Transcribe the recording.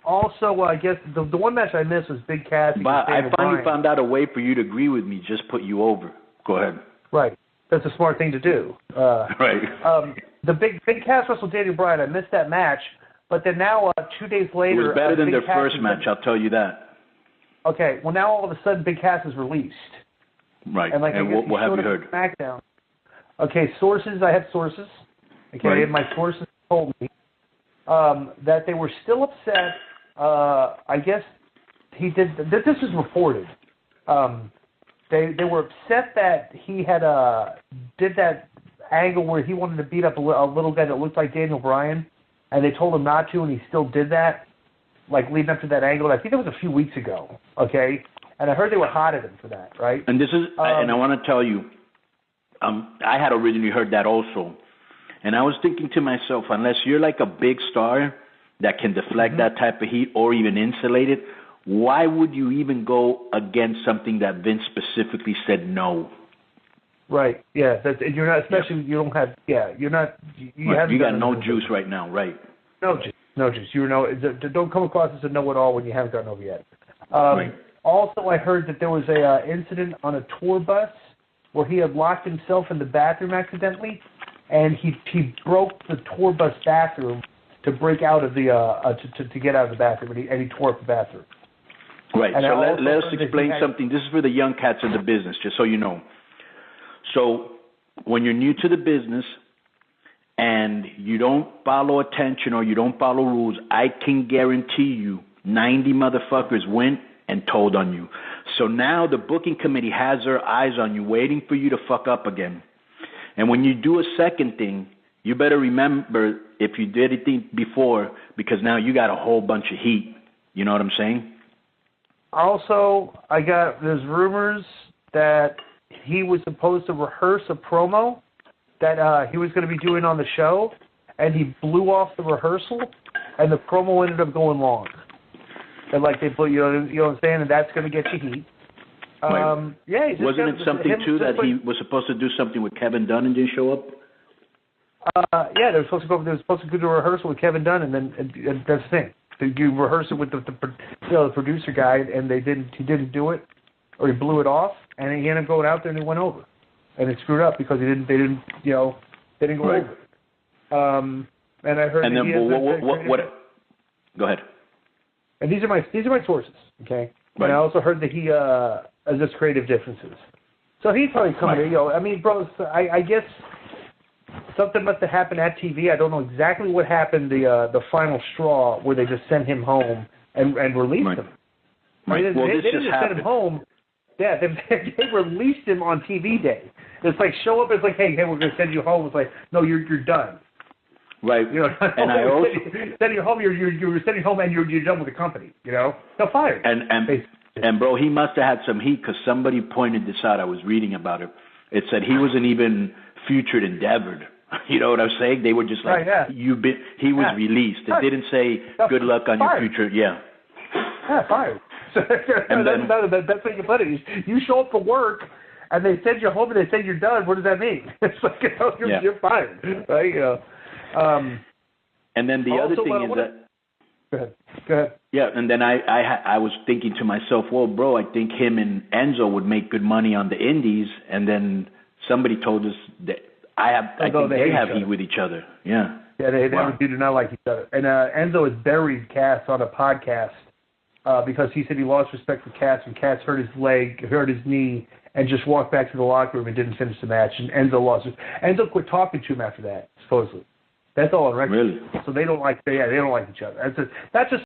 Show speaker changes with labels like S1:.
S1: Also, I guess the one match I missed was Big Cass.
S2: But I finally found out a way for you to agree with me. Just put you over. Go ahead.
S1: Right. That's a smart thing to do.
S2: Right.
S1: The Big Cass wrestled Daniel Bryan. I missed that match, but then now 2 days later,
S2: it was better than
S1: Big
S2: their
S1: Cass
S2: first match. I'll tell you that.
S1: Okay. Well, now all of a sudden, Big Cass is released.
S2: Right.
S1: And
S2: what have you heard?
S1: SmackDown. Okay. Sources. I have sources. Okay.
S2: Right.
S1: And my sources told me that they were still upset. I guess he did. This was reported. They were upset that he had did that angle where he wanted to beat up a little guy that looked like Daniel Bryan, and they told him not to, and he still did that, like leading up to that angle. I think that was a few weeks ago, okay? And I heard they were hot at him for that, right?
S2: And this is, and I want to tell you, I had originally heard that also, and I was thinking to myself, unless you're like a big star that can deflect that type of heat or even insulate it, why would you even go against something that Vince specifically said no?
S1: Right. Yeah. You're not. Especially you don't have. Yeah. You're not. You
S2: got no juice right now. Right.
S1: No juice. No juice. Don't come across as a know-it-all when you haven't gotten over yet.
S2: Right.
S1: Also, I heard that there was a incident on a tour bus where he had locked himself in the bathroom accidentally, and he broke the tour bus bathroom to break out of the to get out of the bathroom, and he tore up the bathroom.
S2: Right.
S1: And
S2: so let us explain something. This is for the young cats in the business, just so you know. So when you're new to the business and you don't follow attention or you don't follow rules, I can guarantee you 90 motherfuckers went and told on you. So now the booking committee has their eyes on you, waiting for you to fuck up again. And when you do a second thing, you better remember if you did anything before, because now you got a whole bunch of heat. You know what I'm saying?
S1: Also, there's rumors that he was supposed to rehearse a promo that he was going to be doing on the show, and he blew off the rehearsal, and the promo ended up going long. And like they put, you know what I'm saying, and that's going to get you heat.
S2: Right.
S1: Yeah.
S2: Wasn't it something too that he was supposed to do something with Kevin Dunn and didn't show up?
S1: Yeah, they were supposed to go to a rehearsal with Kevin Dunn, and then and that's the thing. You rehearse it with the producer guy, and he didn't do it, or he blew it off, and he ended up going out there and it went over, and it screwed up because they didn't go
S2: right.
S1: over it. And I heard.
S2: And then what? Go ahead.
S1: And these are my sources, okay.
S2: Right.
S1: And I also heard that he has just creative differences, so he's probably coming.
S2: Right.
S1: I mean, bro, I guess. Something must have happened at TV. I don't know exactly what happened. The final straw where they just sent him home and released him.
S2: Right.
S1: I mean, they didn't just send him home. Yeah, they released him on TV day. It's like show up. It's like hey, we're going to send you home. It's like no, you're done.
S2: Right.
S1: You know,
S2: and I also
S1: sending you home. You're sending home and you're done with the company. You know, they'll fire you.
S2: And bro, he must have had some heat because somebody pointed this out. I was reading about it. It said he wasn't even featured endeavored. You know what I'm saying? They were just like, he was released. It didn't say, good luck on your future. Yeah.
S1: Yeah, fired. So
S2: and
S1: that's what you put it. You show up for work, and they send you home, and they say you're done. What does that mean? It's like, you're fired. Right?
S2: And then the other thing is that...
S1: Go ahead.
S2: Yeah, and then I was thinking to myself, well, bro, I think him and Enzo would make good money on the indies, and then somebody told us that I think they have heat with each other. Yeah.
S1: Yeah, they do not like each other. And Enzo has buried Cass on a podcast because he said he lost respect for Cass when Cass hurt his leg, hurt his knee, and just walked back to the locker room and didn't finish the match. And Enzo lost it. Enzo quit talking to him after that, supposedly. That's all on record.
S2: Really?
S1: So they don't like each other. That's just